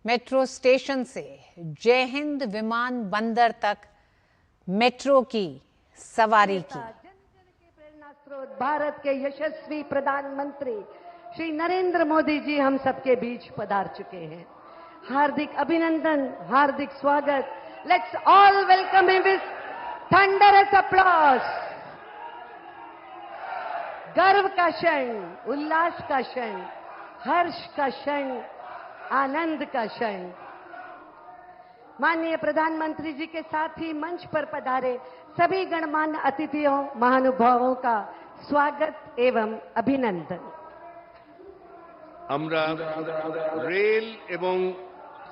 Metro station से जय हिंद विमान बंदर तक मेट्रो की सवारी की। जन जन के प्रेरणा स्रोत भारत के यशस्वी प्रधानमंत्री श्री नरेंद्र मोदी जी हम सबके बीच पधार चुके हैं। हार्दिक अभिनंदन, हार्दिक स्वागत। Let's all welcome him with thunderous applause. गर्व का क्षण, उल्लास का क्षण, हर्ष का क्षण, आनंद का क्षण। माननीय प्रधानमंत्री जी के साथ ही मंच पर पधारे सभी गणमान्य अतिथियों, महानुभावों का स्वागत एवं अभिनंदन। আমরা রেল এবং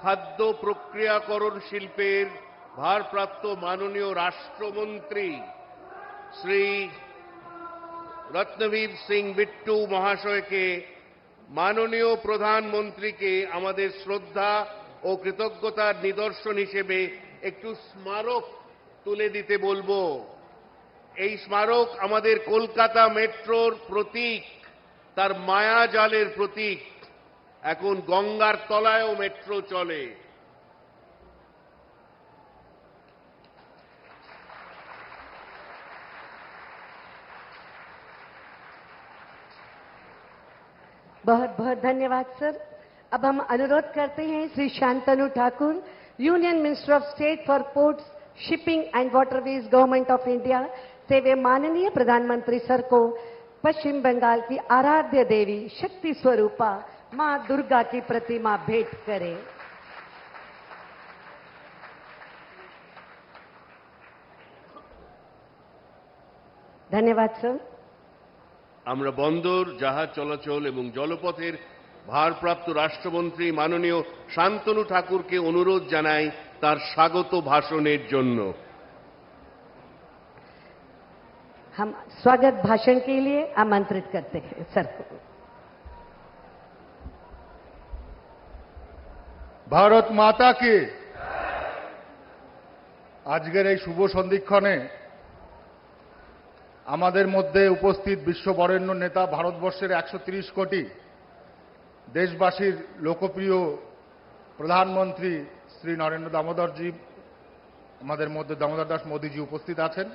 খাদ্য প্রক্রিয়াকরণ শিল্পের ভারপ্রাপ্ত মাননীয় রাষ্ট্রমন্ত্রী শ্রী রত্নবীর সিং বিট্টু মহাশয়কে মাননীয় প্রধানমন্ত্রীকে আমাদের শ্রদ্ধা ও কৃতজ্ঞতার নিদর্শন হিসেবে একটু স্মারক তুলে দিতে বলবো। এই স্মারক আমাদের কলকাতা মেট্রোর প্রতীক, তার মায়াজালের প্রতীক। এখন গঙ্গার তলায়ও মেট্রো চলে। बहुत बहुत धन्यवाद सर। अब हम अनुरोध करते हैं Shri Shantanu Thakur, union minister of state for ports, shipping and waterways, government of India, से वे माननीय प्रधानमंत्री सर को पश्चिम बंगाल की आराध्य देवी शक्ति स्वरूपा मां दुर्गा की प्रतिमा भेंट करें। धन्यवाद सर। আমরা বন্দর, জাহাজ চলাচল এবং জলপথের ভারপ্রাপ্ত রাষ্ট্রমন্ত্রী মাননীয় শান্তনু ঠাকুরকে অনুরোধ জানাই তার স্বাগত ভাষণের জন্য। हम स्वागत भाषण के लिए आमंत्रित करते हैं सर को। ভারত মাতা কি। আজকের এই শুভ সন্ধিক্ষণে আমাদের মধ্যে উপস্থিত বিশ্ববরেণ্য নেতা, ভারতবর্ষের 130 কোটি দেশবাসীর লোকপ্রিয় প্রধানমন্ত্রী শ্রী নরেন্দ্র দামোদরজি, আমাদের মধ্যে দামোদর দাস মোদীজি উপস্থিত আছেন।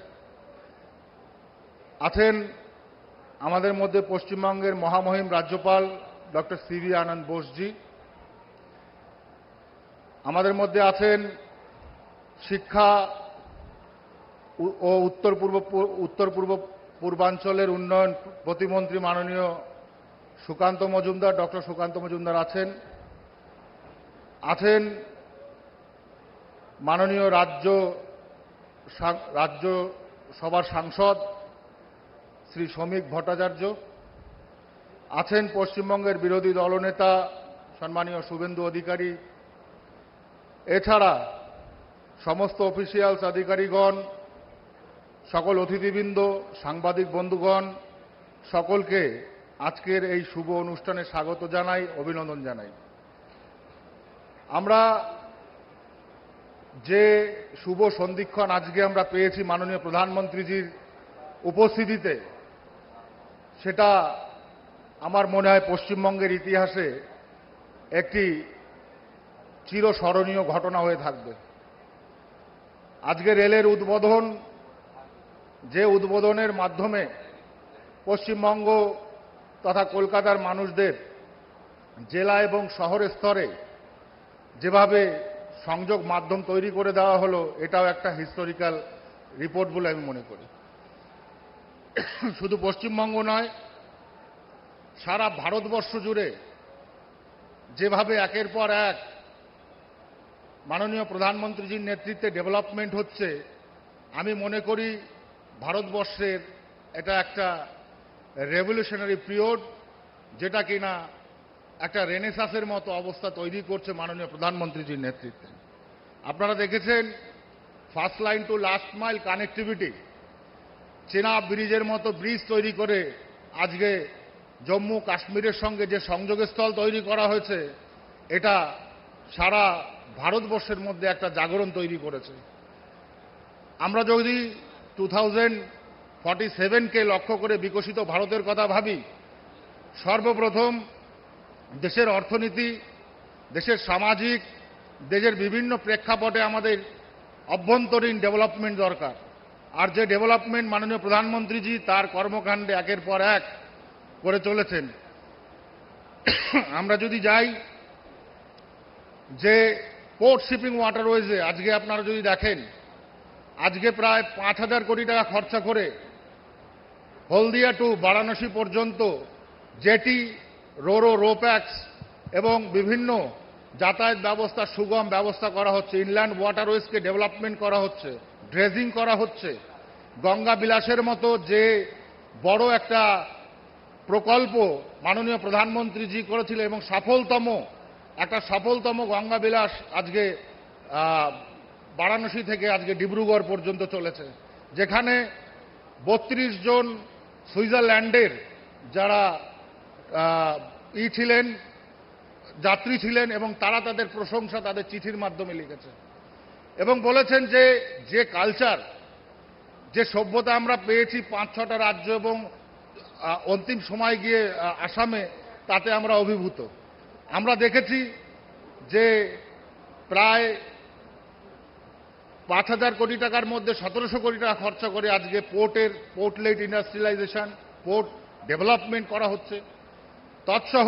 আমাদের মধ্যে পশ্চিমবঙ্গের মহামহিম রাজ্যপাল ডক্টর সিভি আনন্দ বোসজি। আমাদের মধ্যে আছেন শিক্ষা ও উত্তর পূর্বাঞ্চলের উন্নয়ন প্রতিমন্ত্রী মাননীয় সুকান্ত মজুমদার, ডক্টর সুকান্ত মজুমদার আছেন মাননীয় রাজ্যসভার সাংসদ শ্রী শ্রমিক ভট্টাচার্য, আছেন পশ্চিমবঙ্গের বিরোধী দলনেতা সম্মানীয় শুভেন্দু অধিকারী। এছাড়া সমস্ত অফিসিয়ালস, আধিকারিকগণ, সকল অতিথিবৃন্দ, সাংবাদিক বন্ধুগণ, সকলকে আজকের এই শুভ অনুষ্ঠানে স্বাগত জানাই, অভিনন্দন জানাই। আমরা যে শুভ সন্ধিক্ষণ আজকে আমরা পেয়েছি মাননীয় প্রধানমন্ত্রীজির উপস্থিতিতে, সেটা আমার মনে হয় পশ্চিমবঙ্গের ইতিহাসে একটি চিরস্মরণীয় ঘটনা হয়ে থাকবে। আজকে রেলের উদ্বোধন, যে উদ্বোধনের মাধ্যমে পশ্চিমবঙ্গ তথা কলকাতার মানুষদের জেলা এবং শহরের স্তরে যেভাবে সংযোগ মাধ্যম তৈরি করে দেওয়া হলো, এটাও একটা হিস্টোরিক্যাল রিপোর্ট বলে আমি মনে করি। শুধু পশ্চিমবঙ্গ নয়, সারা ভারতবর্ষ জুড়ে যেভাবে একের পর এক মাননীয় প্রধানমন্ত্রীজির নেতৃত্বে ডেভেলপমেন্ট হচ্ছে, আমি মনে করি ভারতবর্ষের এটা একটা রেভলিউশনারি পিরিয়ড, যেটা কিনা একটা রেনেসাসের মতো অবস্থা তৈরি করছে মাননীয় প্রধানমন্ত্রীজির নেতৃত্বে। আপনারা দেখেছেন first line to last mile connectivity, Chenab ব্রিজের মতো ব্রিজ তৈরি করে আজকে জম্মু কাশ্মীরের সঙ্গে যে সংযোগের স্থল তৈরি করা হয়েছে, এটা সারা ভারতবর্ষের মধ্যে একটা জাগরণ তৈরি করেছে। আমরা যদি 2047কে লক্ষ্য করে বিকশিত ভারতের কথা ভাবি, সর্বপ্রথম দেশের অর্থনীতি দেশের সামাজিক, দেশের বিভিন্ন প্রেক্ষাপটে আমাদের অভ্যন্তরীণ ডেভেলপমেন্ট দরকার। আর যে ডেভেলপমেন্ট মাননীয় প্রধানমন্ত্রীজি তার কর্মকাণ্ডে একের পর এক করে চলেছেন। আমরা যদি যাই যে পোর্ট শিপিং ওয়াটারওয়েজে আজকে আপনারা যদি দেখেন, আজকে প্রায় 5,000 কোটি টাকা খরচা করে হলদিয়া টু বারাণসী পর্যন্ত জেটি, রোরো, রোপ্যাক্স এবং বিভিন্ন যাতায়াত ব্যবস্থা সুগম ব্যবস্থা করা হচ্ছে। ইনল্যান্ড ওয়াটারওয়েজকে ডেভেলপমেন্ট করা হচ্ছে, ড্রেজিং করা হচ্ছে। গঙ্গা বিলাসের মতো যে বড় একটা প্রকল্প মাননীয় প্রধানমন্ত্রীজি করেছিলেন এবং সফলতম গঙ্গা বিলাস আজকে বারাণসী থেকে আজকে ডিব্রুগড় পর্যন্ত চলেছে, যেখানে 32 জন সুইজারল্যান্ডের যারা ছিলেন, যাত্রী ছিলেন এবং তারা তাদের প্রশংসা তাদের চিঠির মাধ্যমে লিখেছে এবং বলেছেন যে কালচার, যে সভ্যতা আমরা পেয়েছি 5-6টা রাজ্য এবং অন্তিম সময় গিয়ে আসামে, তাতে আমরা অভিভূত। আমরা দেখেছি যে প্রায় 5,000 কোটি টাকার মধ্যে 1,700 কোটি টাকা খরচা করে আজকে পোর্টলেট ইন্ডাস্ট্রিয়ালাইজেশন, পোর্ট ডেভেলপমেন্ট করা হচ্ছে। তৎসহ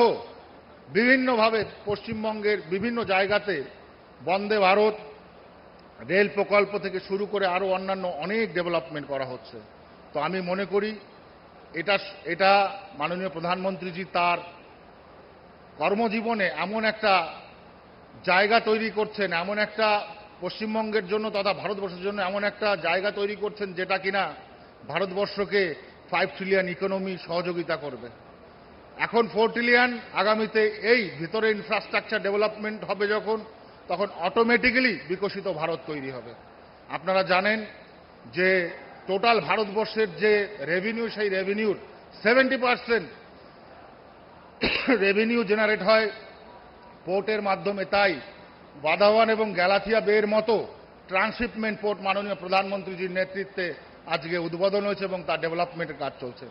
বিভিন্নভাবে পশ্চিমবঙ্গের বিভিন্ন জায়গাতে বন্দে ভারত রেল প্রকল্প থেকে শুরু করে আরও অন্যান্য অনেক ডেভেলপমেন্ট করা হচ্ছে। তো আমি মনে করি এটা মাননীয় প্রধানমন্ত্রীজি তার কর্মজীবনে এমন একটা জায়গা তৈরি করছেন, এমন একটা পশ্চিমবঙ্গের জন্য তথা ভারতবর্ষের জন্য এমন একটা জায়গা তৈরি করছেন যেটা কিনা ভারতবর্ষকে 5 ট্রিলিয়ন ইকোনমি সহযোগিতা করবে। এখন 4 ট্রিলিয়ন, আগামীতে এই ভিতরে ইনফ্রাস্ট্রাকচার ডেভেলপমেন্ট হবে যখন, তখন অটোমেটিক্যালি বিকশিত ভারত তৈরি হবে। আপনারা জানেন যে টোটাল ভারতবর্ষের যে রেভিনিউ, সেই রেভিনিউর 70% রেভিনিউ জেনারেট হয় পোর্টের মাধ্যমে। তাই বাদাওয়ান এবং গ্যালাথিয়া বের মতো ট্রান্সশিপমেন্ট পোর্ট মাননীয় প্রধানমন্ত্রীজির নেতৃত্বে আজকে উদ্বোধন হয়েছে এবং তার ডেভেলপমেন্টের কাজ চলছে।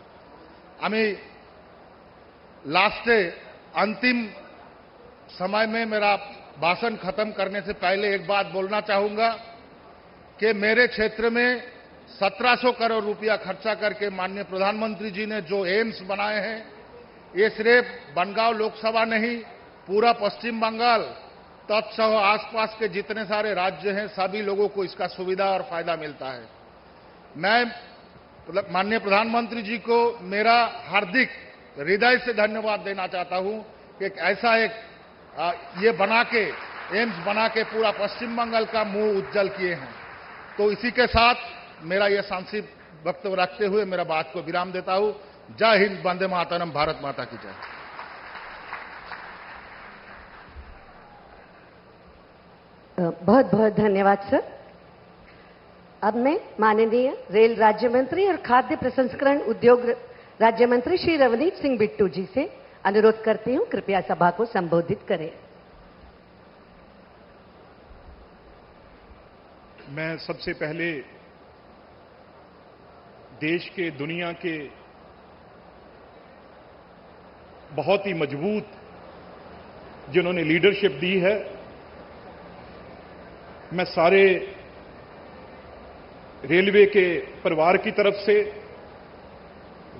আমি लास्टे अंतिम समय में मेरा भाषण खत्म करने से पहले एक बात बोलना चाहूंगा कि मेरे क्षेत्र में 1700 करोड़ रुपया खर्चा करके माननीय प्रधानमंत्री जी ने जो एम्स बनाए हैं, ये सिर्फ बनगांव लोकसभा नहीं, पूरा पश्चिम बंगाल तत्सह आसपास के जितने सारे राज्य हैं, सभी लोगों को इसका सुविधा और फायदा मिलता है। मैं माननीय प्रधानमंत्री जी को मेरा हार्दिक हृदय से धन्यवाद देना चाहता हूं कि ये बना के, एम्स बना के पूरा पश्चिम बंगाल का मुंह उज्जवल किए हैं। तो इसी के साथ मेरा यह सांस्कृतिक वक्तव्य रखते हुए मेरा बात को विराम देता हूं। जय हिंद, वंदे मातरम, भारत माता की जय। बहुत बहुत धन्यवाद सर। अब मैं माननीय रेल राज्य मंत्री और खाद्य प्रसंस्करण उद्योग राज्य मंत्री श्री रवनीत सिंह बिट्टू जी से अनुरोध करती हूं, कृपया सभा को संबोधित करें। मैं सबसे पहले देश के, दुनिया के बहुत ही मजबूत जिन्होंने लीडरशिप दी है, मैं सारे रेलवे के परिवार की तरफ से,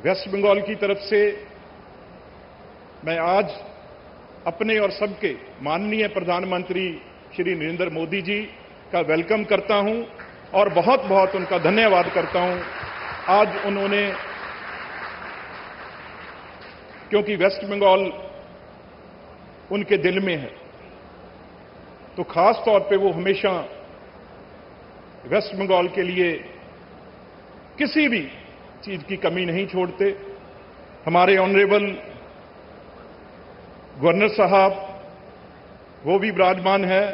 वेस्ट बंगाल की तरफ से मैं आज अपने और सबके माननीय प्रधानमंत्री श्री नरेंद्र मोदी जी का वेलकम करता हूं और बहुत बहुत उनका धन्यवाद करता हूं। आज उन्होंने, क्योंकि वेस्ट बंगाल उनके दिल में है, तो खास तौर पे वो हमेशा वेस्ट बंगाल के लिए किसी भी चीज की कमी नहीं छोड़ते। हमारे ऑनरेबल गवर्नर साहब वो भी विराजमान है,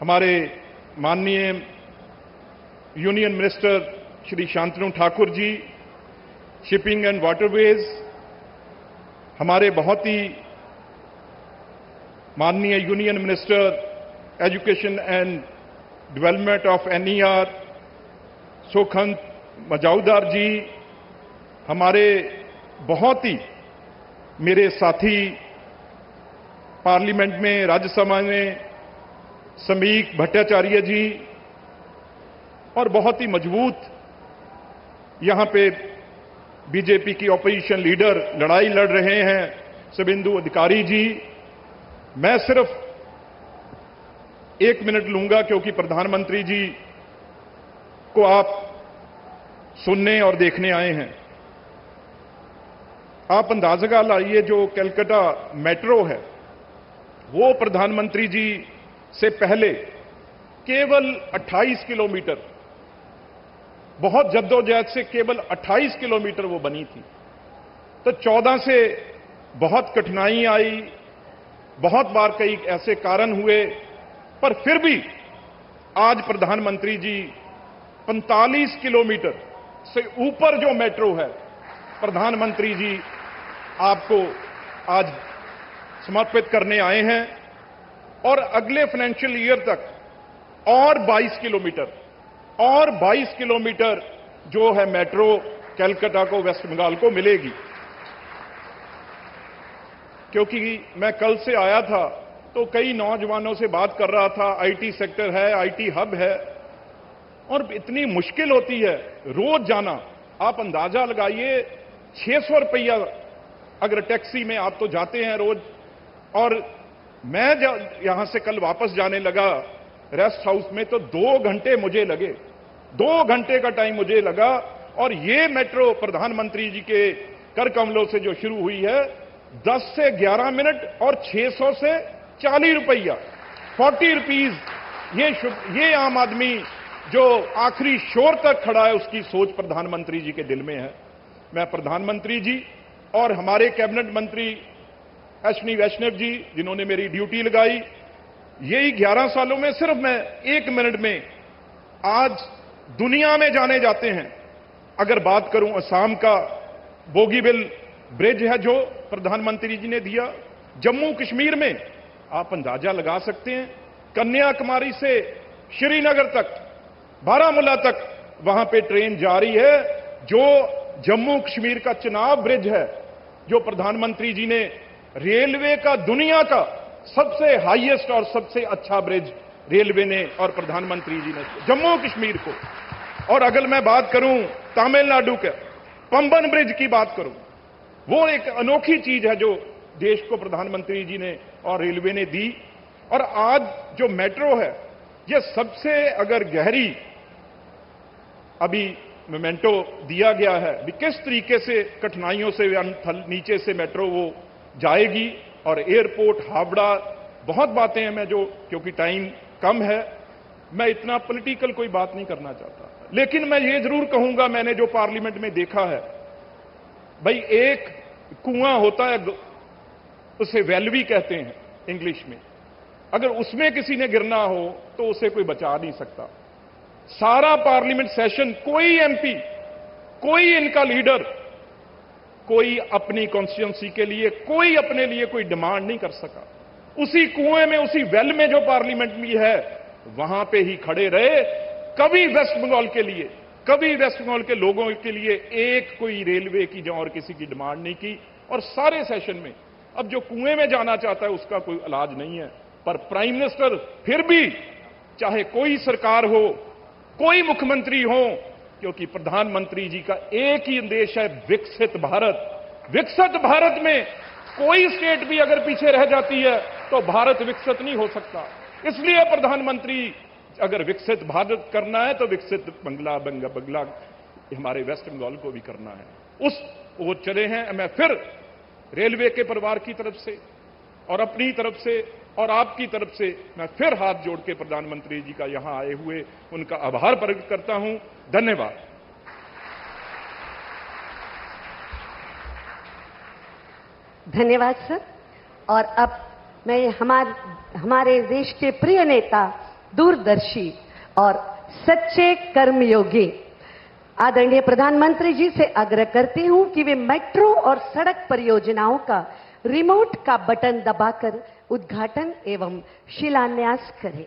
हमारे माननीय union minister Shri Shantanu Thakur ji, shipping and waterways, हमारे बहुत ही माननीय union minister education and development of NER Sukanta Majumdar ji, हमारे बहुत ही मेरे साथी पार्लियामेंट में, राज्यसभा में समीक भट्टाचार्य जी और बहुत ही मजबूत यहां पे बीजेपी की ऑपोजिशन लीडर लड़ाई लड़ रहे हैं शुभेंदु अधिकारी जी। मैं सिर्फ 1 मिनट लूंगा क्योंकि प्रधानमंत्री जी को आप सुनने और देखने आए हैं। आप अंदाजा लाइए, जो कलकत्ता मेट्रो है वो प्रधानमंत्री जी से पहले केवल 28 किलोमीटर, बहुत जद्दोजहद से केवल 28 किलोमीटर वो बनी थी। तो 14 से बहुत कठिनाई आई, बहुत बार कई ऐसे कारण हुए, पर फिर भी आज प्रधानमंत्री जी 45 किलोमीटर से ऊपर जो मेट्रो है प्रधानमंत्री जी आपको आज समर्पित करने आए हैं। और अगले फाइनेंशियल ईयर तक और 22 किलोमीटर जो है मेट्रो कलकत्ता को, वेस्ट बंगाल को मिलेगी। क्योंकि मैं कल से आया था तो कई नौजवानों से बात कर रहा था, आईटी सेक्टर है, आईटी हब है, और इतनी मुश्किल होती है रोज जाना। आप अंदाजा लगाइए 600 रुपया अगर टैक्सी में आप तो जाते हैं रोज, और मैं यहां से कल वापस जाने लगा रेस्ट हाउस में तो 2 घंटे मुझे लगे, 2 घंटे का टाइम मुझे लगा। और ये मेट्रो प्रधानमंत्री जी के कर कमलों से जो शुरू हुई है 10 से 11 मिनट और 600 से 40 रुपया, 40 रुपीज। ये आम आदमी जो आखिरी शोर तक खड़ा है उसकी सोच प्रधानमंत्री जी के दिल में है। मैं प्रधानमंत्री जी और हमारे कैबिनेट मंत्री अश्विनी वैष्णव जी जिन्होंने मेरी ड्यूटी लगाई, यही 11 सालों में सिर्फ मैं 1 मिनट में आज दुनिया में जाने जाते हैं। अगर बात करूं असम का बोगीबिल ब्रिज है जो प्रधानमंत्री जी ने दिया, जम्मू कश्मीर में आप अंदाजा लगा सकते हैं कन्याकुमारी से श्रीनगर तक, बारामूला तक वहां पे ट्रेन जा रही है। जो जम्मू कश्मीर का चिनाब ब्रिज है जो प्रधानमंत्री जी ने रेलवे का दुनिया का सबसे हाईएस्ट और सबसे अच्छा ब्रिज रेलवे ने और प्रधानमंत्री जी ने जम्मू कश्मीर को। और अगर मैं बात करूं तमिलनाडु के पंबन ब्रिज की बात करूं, वो एक अनोखी चीज है जो देश को प्रधानमंत्री जी ने और रेलवे ने दी। और आज जो मेट्रो है ये सबसे अगर गहरी अभी मोमेंटो दिया गया है कि किस तरीके से कठिनाइयों से नीचे से मेट्रो वो जाएगी। और एयरपोर्ट हावड़ा, बहुत बातें हैं मैं जो, क्योंकि टाइम कम है मैं इतना पॉलिटिकल कोई बात नहीं करना चाहता, लेकिन मैं ये जरूर कहूंगा मैंने जो पार्लियामेंट में देखा है, भाई एक कुआं होता है उसे वेल भी कहते हैं इंग्लिश में, अगर उसमें किसी ने गिरना हो तो उसे कोई बचा नहीं सकता। सारा पार्लियामेंट सेशन कोई एमपी, कोई इनका लीडर, कोई अपनी कॉन्स्टिट्यूंसी के लिए, कोई अपने लिए कोई डिमांड नहीं कर सका। उसी कुएं में, उसी वेल में जो पार्लियामेंट में है वहां पे ही खड़े रहे। कभी वेस्ट बंगाल के लिए, कभी वेस्ट बंगाल के लोगों के लिए एक कोई रेलवे की और किसी की डिमांड नहीं की। और सारे सेशन में अब जो कुएं में जाना चाहता है उसका कोई इलाज नहीं है। पर प्राइम मिनिस्टर फिर भी, चाहे कोई सरकार हो, कोई मुख्यमंत्री हो, क्योंकि प्रधानमंत्री जी का एक ही उद्देश्य है विकसित भारत। विकसित भारत में कोई स्टेट भी अगर पीछे रह जाती है तो भारत विकसित नहीं हो सकता। इसलिए प्रधानमंत्री अगर विकसित भारत करना है तो विकसित बंगला हमारे वेस्ट बंगाल को भी करना है। उस वो चले हैं। मैं फिर रेलवे के परिवार की तरफ से और अपनी तरफ से और आपकी तरफ से मैं फिर हाथ जोड़ के प्रधानमंत्री जी का यहां आए हुए उनका आभार प्रकट करता हूं। धन्यवाद। धन्यवाद सर। और अब मैं हमारे देश के प्रिय नेता, दूरदर्शी और सच्चे कर्मयोगी आदरणीय प्रधानमंत्री जी से आग्रह करती हूं कि वे मेट्रो और सड़क परियोजनाओं का रिमोट का बटन दबाकर उद्घाटन एवं शिलान्यास करें।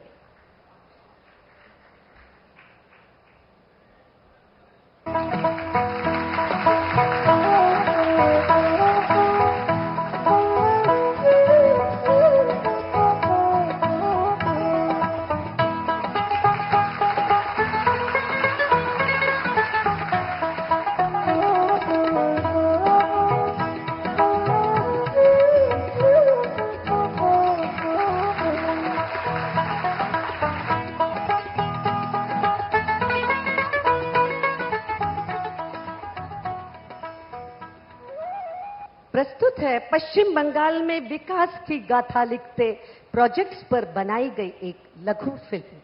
प्रस्तुत है पश्चिम बंगाल में विकास की गाथा लिखते प्रोजेक्ट्स पर बनाई गई एक लघु फिल्म।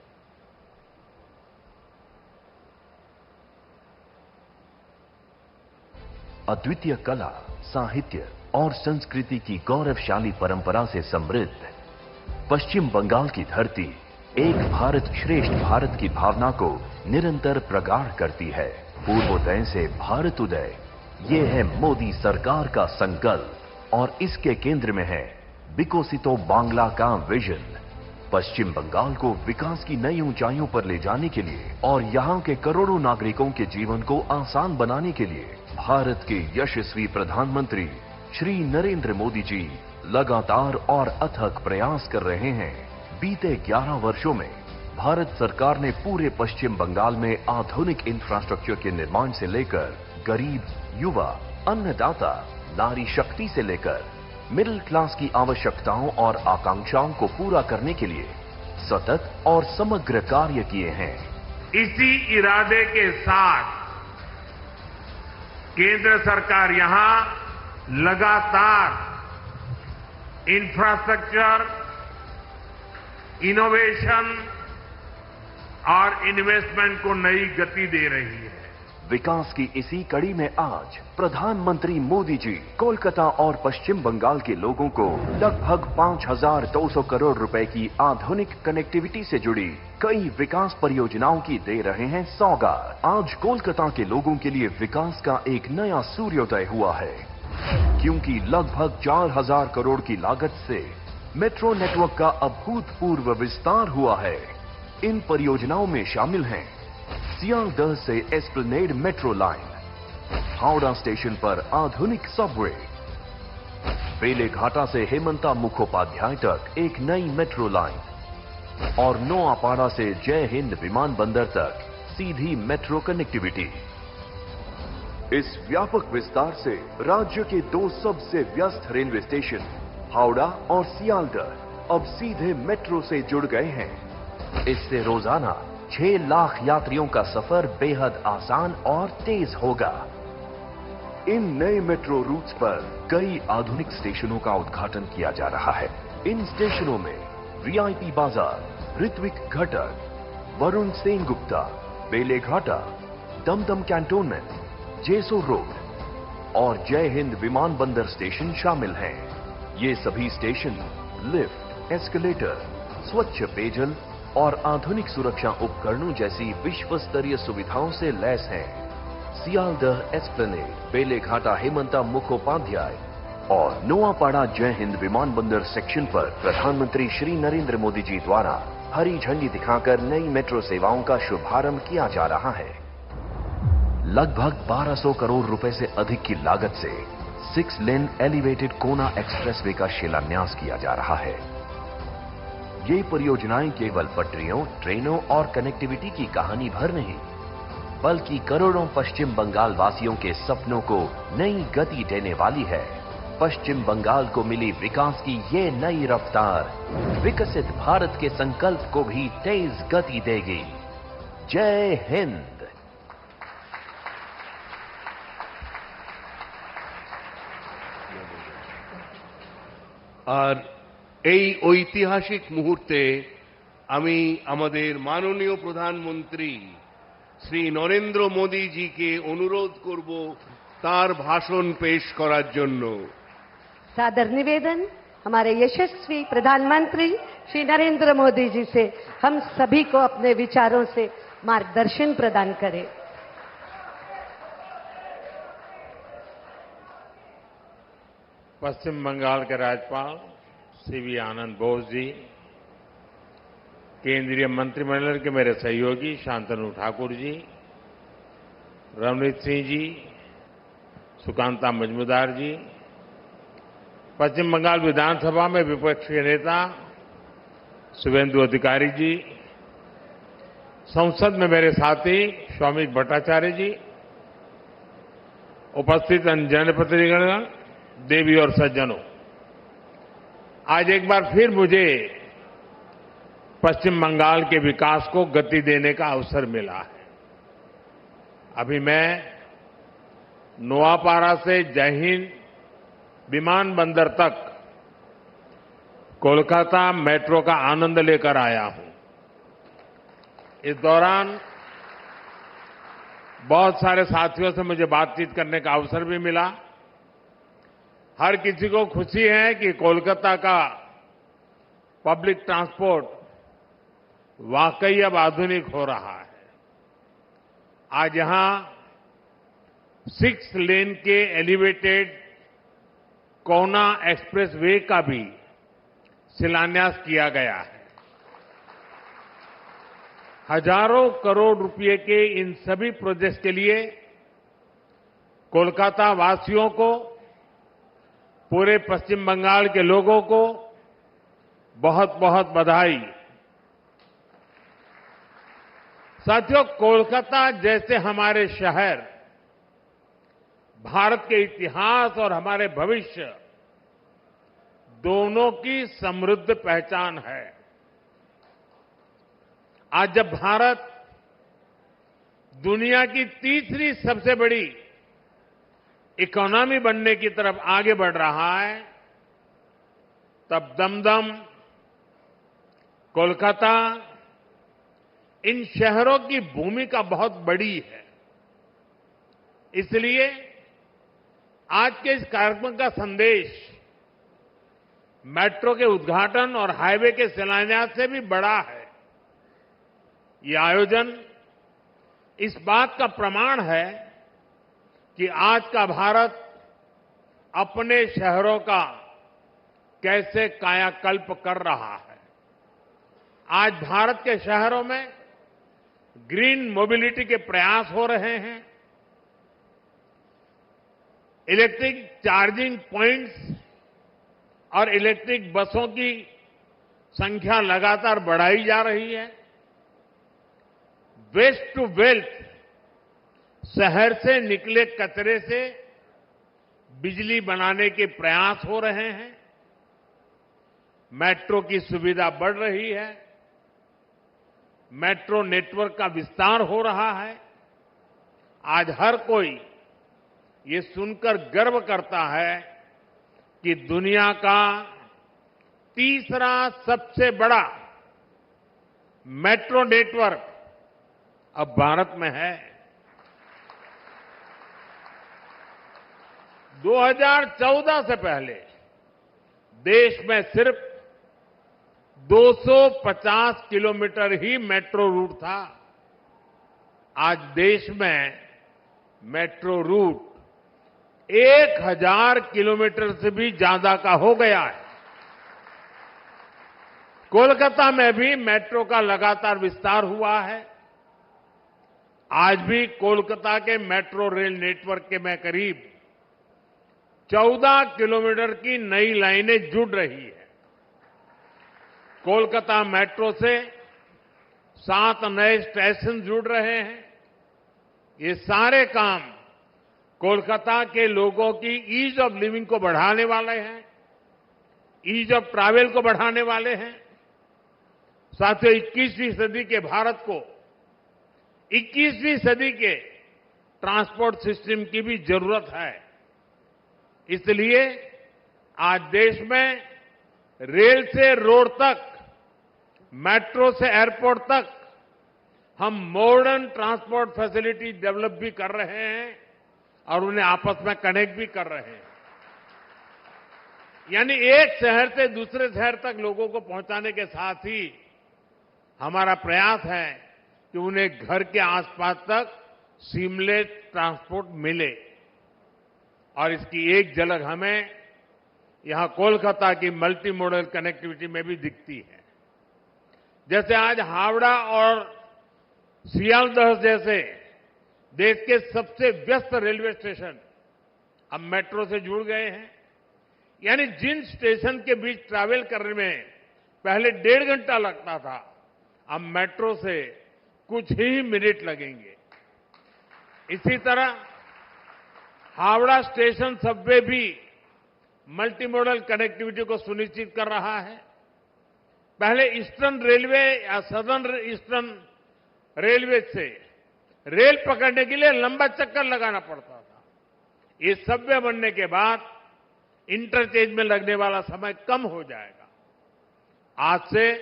अद्वितीय कला, साहित्य और संस्कृति की गौरवशाली परंपरा से समृद्ध पश्चिम बंगाल की धरती एक भारत श्रेष्ठ भारत की भावना को निरंतर प्रगाढ़ करती है। पूर्वोदय से भारत उदय, ये है मोदी सरकार का संकल्प और इसके केंद्र में है विकसितो बांग्ला का विजन। पश्चिम बंगाल को विकास की नई ऊंचाइयों पर ले जाने के लिए और यहां के करोड़ों नागरिकों के जीवन को आसान बनाने के लिए भारत के यशस्वी प्रधानमंत्री श्री नरेंद्र मोदी जी लगातार और अथक प्रयास कर रहे हैं। बीते 11 वर्षों में भारत सरकार ने पूरे पश्चिम बंगाल में आधुनिक इंफ्रास्ट्रक्चर के निर्माण से लेकर गरीब, युवा, अन्नदाता, नारी शक्ति से लेकर मिडिल क्लास की आवश्यकताओं और आकांक्षाओं को पूरा करने के लिए सतत और समग्र कार्य किए हैं। इसी इरादे के साथ केंद्र सरकार यहां लगातार इंफ्रास्ट्रक्चर, इनोवेशन और इन्वेस्टमेंट को नई गति दे रही है। विकास की इसी कड़ी में आज प्रधानमंत्री मोदी जी कोलकाता और पश्चिम बंगाल के लोगों को लगभग 5,200 करोड़ रुपए की आधुनिक कनेक्टिविटी से जुड़ी कई विकास परियोजनाओं की दे रहे हैं सौगात। आज कोलकाता के लोगों के लिए विकास का एक नया सूर्योदय हुआ है, क्योंकि लगभग 4,000 करोड़ की लागत से मेट्रो नेटवर्क का अभूतपूर्व विस्तार हुआ है। इन परियोजनाओं में शामिल हैं सियालदह से Esplanade metro line, Howrah station पर आधुनिक सबवे, बेलेघाटा से हेमंता मुखोपाध्याय तक एक नई मेट्रो लाइन और नोआपाड़ा से जय हिंद विमान बंदर तक सीधी मेट्रो कनेक्टिविटी। इस व्यापक विस्तार से राज्य के 2 सबसे व्यस्त रेलवे स्टेशन हावड़ा और सियालदह अब सीधे मेट्रो से जुड़ गए हैं। इससे रोजाना 6 लाख यात्रियों का सफर बेहद आसान और तेज होगा। इन नए मेट्रो रूट्स पर कई आधुनिक स्टेशनों का उद्घाटन किया जा रहा है। इन स्टेशनों में वीआईपी बाजार, ऋत्विक घटक, वरुण सेनगुप्ता, बेलेघाटा, दमदम कैंटोनमेंट, जेसो रोड और जय हिंद विमान बंदर स्टेशन शामिल हैं। ये सभी स्टेशन लिफ्ट, एस्केलेटर, स्वच्छ पेयजल और आधुनिक सुरक्षा उपकरणों जैसी विश्व स्तरीय सुविधाओं से लैस हैं। सियालदह एस्प्लेनेड, बेलेघाटा हेमंता मुखोपाध्याय और नोआपाड़ा जय हिंद विमान बंदर सेक्शन पर प्रधानमंत्री श्री नरेंद्र मोदी जी द्वारा हरी झंडी दिखाकर नई मेट्रो सेवाओं का शुभारंभ किया जा रहा है। लगभग 1200 करोड़ रुपए से अधिक की लागत से 6 लेन एलिवेटेड कोना एक्सप्रेसवे का शिलान्यास किया जा रहा है। ये परियोजनाएं केवल पटरियों, ट्रेनों और कनेक्टिविटी की कहानी भर नहीं, बल्कि करोड़ों पश्चिम बंगाल वासियों के सपनों को नई गति देने वाली है। पश्चिम बंगाल को मिली विकास की ये नई रफ्तार विकसित भारत के संकल्प को भी तेज गति देगी। जय हिंद। আর এই ঐতিহাসিক মুহূর্তে আমি আমাদের মাননীয় প্রধানমন্ত্রী শ্রী নরেন্দ্র মোদী জিকে অনুরোধ করব তার ভাষণ পেশ করার জন্য। सादर निवेदन हमारे यशस्वी प्रधानमंत्री श्री नरेंद्र मोदी जी से हम सभी को अपने विचारों से मार्गदर्शन प्रदान करें। पश्चिम बंगाल के राज्यपाल सीवी आनंद बोस जी, केंद्रीय मंत्रिमंडल के मेरे सहयोगी शांतनु ठाकुर जी, रवनीत सिंह जी, सुकांता मजूमदार जी, पश्चिम बंगाल विधानसभा में विपक्ष के नेता शुभेंदु अधिकारी जी, संसद में मेरे साथी शौमिक भट्टाचार्य जी, उपस्थित जनप्रतिनिधिगण, देवी और सज्जनों, आज एक बार फिर मुझे पश्चिम बंगाल के विकास को गति देने का अवसर मिला है। अभी मैं नोआपाड़ा से जय हिंद विमानबंदर तक कोलकाता मेट्रो का आनंद लेकर आया हूं। इस दौरान बहुत सारे साथियों से मुझे बातचीत करने का अवसर भी मिला। हर किसी को खुशी है कि कोलकाता का पब्लिक ट्रांसपोर्ट वाकई अब आधुनिक हो रहा है। आज यहां 6 लेन के एलिवेटेड कोना एक्सप्रेस वे का भी शिलान्यास किया गया है। हजारों करोड़ रुपए के इन सभी प्रोजेक्ट्स के लिए कोलकाता वासियों को, पूरे पश्चिम बंगाल के लोगों को बहुत बहुत बधाई। साथियों, कोलकाता जैसे हमारे शहर भारत के इतिहास और हमारे भविष्य दोनों की समृद्ध पहचान है। आज जब भारत दुनिया की तीसरी सबसे बड़ी इकोनॉमी बनने की तरफ आगे बढ़ रहा है, तब दमदम, कोलकाता, इन शहरों की भूमिका बहुत बड़ी है। इसलिए आज के इस कार्यक्रम का संदेश मेट्रो के उद्घाटन और हाईवे के शिलान्यास से भी बड़ा है। ये आयोजन इस बात का प्रमाण है कि आज का भारत अपने शहरों का कैसे कायाकल्प कर रहा है। आज भारत के शहरों में ग्रीन मोबिलिटी के प्रयास हो रहे हैं। इलेक्ट्रिक चार्जिंग पॉइंट्स और इलेक्ट्रिक बसों की संख्या लगातार बढ़ाई जा रही है। वेस्ट टू वेल्थ, शहर से निकले कचरे से बिजली बनाने के प्रयास हो रहे हैं। मेट्रो की सुविधा बढ़ रही है। मेट्रो नेटवर्क का विस्तार हो रहा है। आज हर कोई ये सुनकर गर्व करता है कि दुनिया का तीसरा सबसे बड़ा मेट्रो नेटवर्क अब भारत में है। 2014 से पहले देश में सिर्फ 250 किलोमीटर ही मेट्रो रूट था। आज देश में मेट्रो रूट 1000 किलोमीटर से भी ज्यादा का हो गया है। कोलकाता में भी मेट्रो का लगातार विस्तार हुआ है। आज भी कोलकाता के मेट्रो रेल नेटवर्क के में करीब 14 किलोमीटर की नई लाइनें जुड़ रही है। कोलकाता मेट्रो से 7 नए स्टेशन जुड़ रहे हैं। ये सारे काम कोलकाता के लोगों की ईज ऑफ लिविंग को बढ़ाने वाले हैं, ईज ऑफ ट्रैवल को बढ़ाने वाले हैं। साथियों, 21वीं सदी के भारत को 21वीं सदी के ट्रांसपोर्ट सिस्टम की भी जरूरत है। इसलिए आज देश में रेल से रोड तक, मेट्रो से एयरपोर्ट तक हम मॉडर्न ट्रांसपोर्ट फैसिलिटी डेवलप भी कर रहे हैं और उन्हें आपस में कनेक्ट भी कर रहे हैं। यानी एक शहर से दूसरे शहर तक लोगों को पहुंचाने के साथ ही हमारा प्रयास है कि उन्हें घर के आसपास तक सीमलेस ट्रांसपोर्ट मिले। और इसकी एक झलक हमें यहां कोलकाता की मल्टी मॉडल कनेक्टिविटी में भी दिखती है। जैसे आज हावड़ा और सियालदह जैसे देश के सबसे व्यस्त रेलवे स्टेशन अब मेट्रो से जुड़ गए हैं। यानी जिन स्टेशन के बीच ट्रैवल करने में पहले 1.5 घंटा लगता था, अब मेट्रो से कुछ ही मिनट लगेंगे। इसी तरह हावड़ा स्टेशन सबवे भी मल्टी मॉडल कनेक्टिविटी को सुनिश्चित कर रहा है। पहले ईस्टर्न रेलवे या सदर्न ईस्टर्न रेलवे से रेल पकड़ने के लिए लंबा चक्कर लगाना पड़ता था। ये सबवे बनने के बाद इंटरचेंज में लगने वाला समय कम हो जाएगा। आज से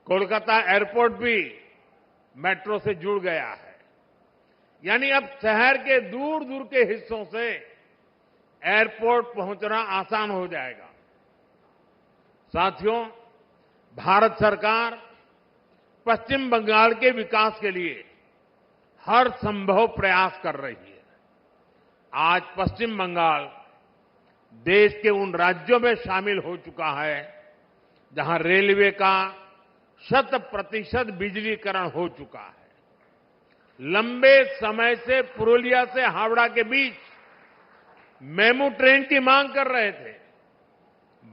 कोलकाता एयरपोर्ट भी मेट्रो से जुड़ गया है, यानी अब शहर के दूर दूर के हिस्सों से एयरपोर्ट पहुंचना आसान हो जाएगा। साथियों, भारत सरकार पश्चिम बंगाल के विकास के लिए हर संभव प्रयास कर रही है। आज पश्चिम बंगाल देश के उन राज्यों में शामिल हो चुका है जहां रेलवे का 100% बिजलीकरण हो चुका है। लंबे समय से पुरुलिया से हावड़ा के बीच मेमू ट्रेन की मांग कर रहे थे।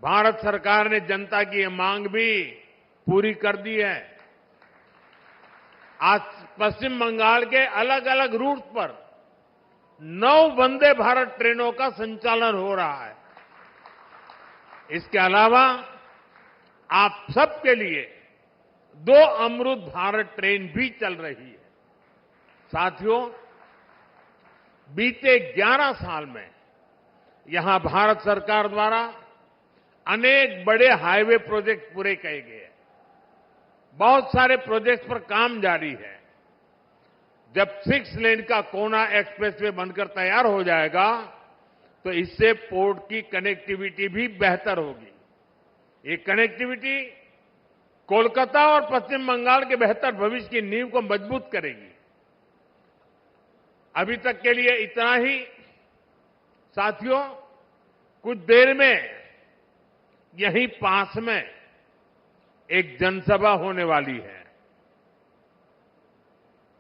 भारत सरकार ने जनता की यह मांग भी पूरी कर दी है। आज पश्चिम बंगाल के अलग अलग रूट पर 9 वंदे भारत ट्रेनों का संचालन हो रहा है। इसके अलावा आप सबके लिए 2 अमृत भारत ट्रेन भी चल रही है। साथियों, बीते 11 साल में यहां भारत सरकार द्वारा अनेक बड़े हाईवे प्रोजेक्ट पूरे किए गए। बहुत सारे प्रोजेक्ट पर काम जारी है। जब 6 लेन का कोना एक्सप्रेसवे बनकर तैयार हो जाएगा तो इससे पोर्ट की कनेक्टिविटी भी बेहतर होगी। ये कनेक्टिविटी कोलकाता और पश्चिम बंगाल के बेहतर भविष्य की नींव को मजबूत करेगी। अभी तक के लिए इतना ही। साथियों, कुछ देर में यहीं पास में एक जनसभा होने वाली है।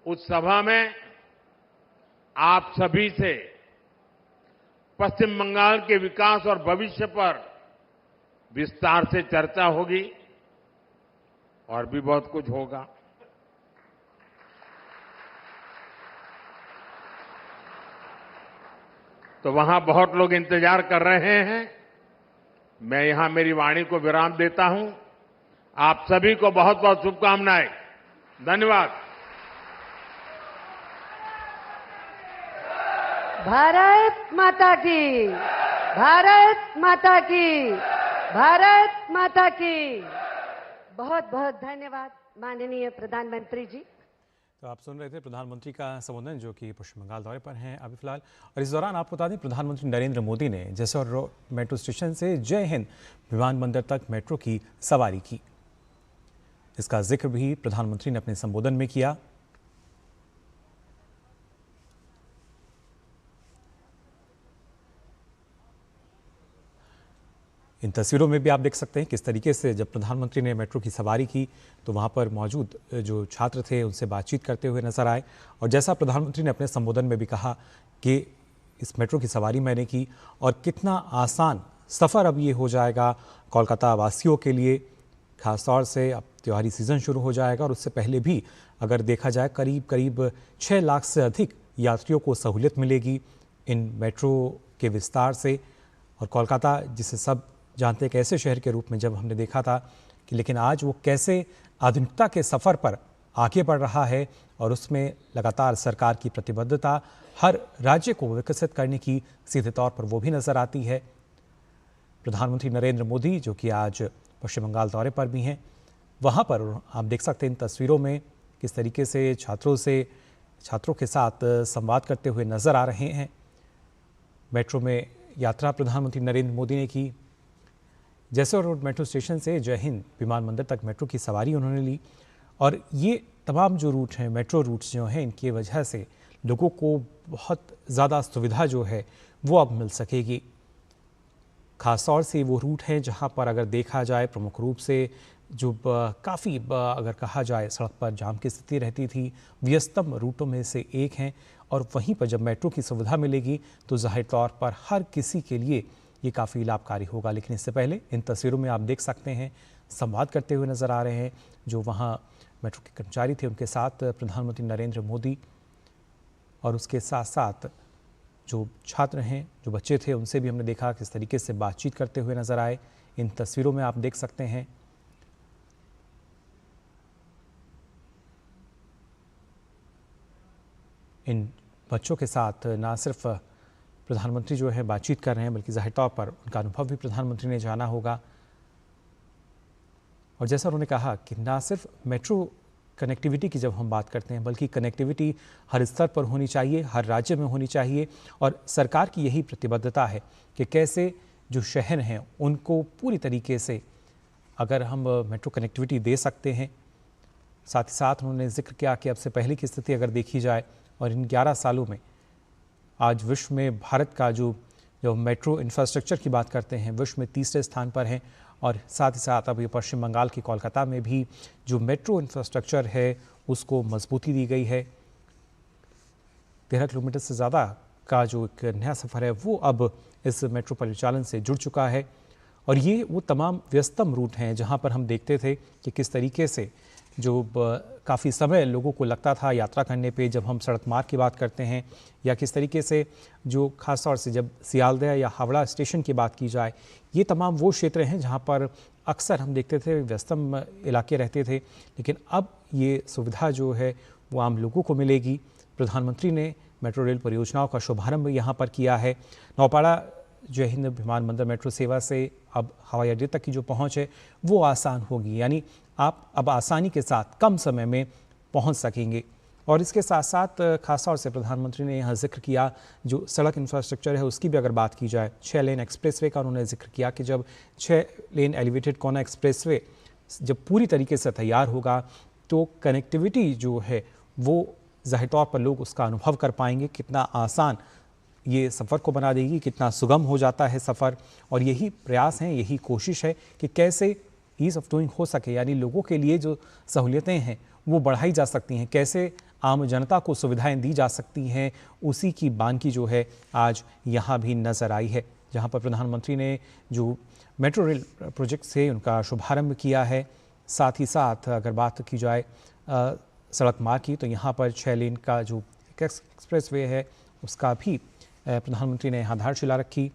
उस सभा में आप सभी से पश्चिम बंगाल के विकास और भविष्य पर विस्तार से चर्चा होगी और भी बहुत कुछ होगा। तो वहां बहुत लोग इंतजार कर रहे हैं। मैं यहां मेरी वाणी को विराम देता हूं। आप सभी को बहुत बहुत शुभकामनाएं। धन्यवाद। भारत माता की, भारत माता की, भारत माता की। बहुत बहुत धन्यवाद माननीय प्रधानमंत्री जी। तो आप सुन रहे थे प्रधानमंत्री का संबोधन, जो कि पश्चिम बंगाल दौरे पर हैं अभी फिलहाल। और इस दौरान आपको बता दें, प्रधानमंत्री नरेंद्र मोदी ने जैसलमेर रोड मेट्रो स्टेशन से जय हिंद विमानबंदर तक मेट्रो की सवारी की। इसका जिक्र भी प्रधानमंत्री ने अपने संबोधन में किया। इन तस्वीरों में भी आप देख सकते हैं किस तरीके से जब प्रधानमंत्री ने मेट्रो की सवारी की तो वहां पर मौजूद जो छात्र थे उनसे बातचीत करते हुए नजर आए। और जैसा प्रधानमंत्री ने अपने संबोधन में भी कहा कि इस मेट्रो की सवारी मैंने की और कितना आसान सफ़र अब ये हो जाएगा कोलकाता वासियों के लिए। खासतौर से अब त्योहारी सीज़न शुरू हो जाएगा और उससे पहले भी अगर देखा जाए करीब 6 लाख से अधिक यात्रियों को सहूलियत मिलेगी इन मेट्रो के विस्तार से। और कोलकाता, जिसे सब जानते एक ऐसे शहर के रूप में जब हमने देखा था कि लेकिन आज वो कैसे आधुनिकता के सफ़र पर आगे बढ़ रहा है और उसमें लगातार सरकार की प्रतिबद्धता हर राज्य को विकसित करने की सीधे तौर पर वो भी नज़र आती है। प्रधानमंत्री नरेंद्र मोदी, जो कि आज पश्चिम बंगाल दौरे पर भी हैं, वहाँ पर आप देख सकते हैं इन तस्वीरों में किस तरीके से छात्रों के साथ संवाद करते हुए नज़र आ रहे हैं। मेट्रो में यात्रा प्रधानमंत्री नरेंद्र मोदी ने की। जैसलमेर रोड मेट्रो स्टेशन से जय हिंद विमानबंदर तक मेट्रो की सवारी उन्होंने ली। और ये तमाम जो रूट हैं, मेट्रो रूट्स जो हैं, इनकी वजह से लोगों को बहुत ज़्यादा सुविधा जो है वो अब मिल सकेगी। ख़ासतौर से वो रूट हैं जहाँ पर अगर देखा जाए प्रमुख रूप से जो काफ़ी अगर कहा जाए सड़क पर जाम की स्थिति रहती थी, व्यस्तम रूटों में से एक हैं। और वहीं पर जब मेट्रो की सुविधा मिलेगी तो ज़ाहिर तौर पर हर किसी के लिए ये काफ़ी लाभकारी होगा। लेकिन इससे पहले इन तस्वीरों में आप देख सकते हैं संवाद करते हुए नज़र आ रहे हैं जो वहाँ मेट्रो के कर्मचारी थे, उनके साथ प्रधानमंत्री नरेंद्र मोदी। और उसके साथ साथ जो छात्र हैं, जो बच्चे थे, उनसे भी हमने देखा किस तरीके से बातचीत करते हुए नज़र आए। इन तस्वीरों में आप देख सकते हैं इन बच्चों के साथ ना सिर्फ प्रधानमंत्री जो है बातचीत कर रहे हैं, बल्कि जाहिर तौर पर उनका अनुभव भी प्रधानमंत्री ने जाना होगा। और जैसा उन्होंने कहा कि ना सिर्फ मेट्रो कनेक्टिविटी की जब हम बात करते हैं, बल्कि कनेक्टिविटी हर स्तर पर होनी चाहिए, हर राज्य में होनी चाहिए। और सरकार की यही प्रतिबद्धता है कि कैसे जो शहर हैं उनको पूरी तरीके से अगर हम मेट्रो कनेक्टिविटी दे सकते हैं। साथ ही साथ उन्होंने जिक्र किया कि अब से पहले की स्थिति अगर देखी जाए और इन 11 सालों में आज विश्व में भारत का जो मेट्रो इंफ्रास्ट्रक्चर की बात करते हैं, विश्व में तीसरे स्थान पर हैं। और साथ ही साथ अब ये पश्चिम बंगाल की कोलकाता में भी जो मेट्रो इंफ्रास्ट्रक्चर है उसको मजबूती दी गई है। 13 किलोमीटर से ज़्यादा का जो एक नया सफ़र है वो अब इस मेट्रो परिचालन से जुड़ चुका है। और ये वो तमाम व्यस्तम रूट हैं जहाँ पर हम देखते थे कि किस तरीके से जो काफ़ी समय लोगों को लगता था यात्रा करने पे, जब हम सड़क मार्ग की बात करते हैं, या किस तरीके से जो खास तौर से जब सियालदह या हावड़ा स्टेशन की बात की जाए, ये तमाम वो क्षेत्र हैं जहाँ पर अक्सर हम देखते थे व्यस्तम इलाके रहते थे। लेकिन अब ये सुविधा जो है वो आम लोगों को मिलेगी। प्रधानमंत्री ने मेट्रो रेल परियोजनाओं का शुभारंभ यहाँ पर किया है। नौपाड़ा जय हिंद विमान बंदर मेट्रो सेवा से अब हवाई अड्डे तक की जो पहुँच है वो आसान होगी, यानी आप अब आसानी के साथ कम समय में पहुंच सकेंगे। और इसके साथ साथ खासतौर से प्रधानमंत्री ने यहाँ जिक्र किया जो सड़क इंफ्रास्ट्रक्चर है उसकी भी अगर बात की जाए, 6 लेन एक्सप्रेसवे का उन्होंने जिक्र किया कि जब 6 लेन एलिवेटेड कोना एक्सप्रेसवे जब पूरी तरीके से तैयार होगा तो कनेक्टिविटी जो है वो ज़ाहिर तौर पर लोग उसका अनुभव कर पाएंगे, कितना आसान ये सफ़र को बना देगी, कितना सुगम हो जाता है सफ़र। और यही प्रयास हैं, यही कोशिश है कि कैसे ईज़ ऑफ डूइंग हो सके, यानी लोगों के लिए जो सहूलियतें हैं वो बढ़ाई जा सकती हैं, कैसे आम जनता को सुविधाएं दी जा सकती हैं, उसी की बानगी जो है आज यहाँ भी नज़र आई है। जहाँ पर प्रधानमंत्री ने जो मेट्रो रेल प्रोजेक्ट से उनका शुभारंभ किया है, साथ ही साथ अगर बात की जाए सड़क मार्ग की तो यहाँ पर 6 लेन का जो एक्सप्रेसवे है उसका भी प्रधानमंत्री ने आधारशिला रखी।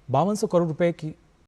5200 करोड़ रुपए की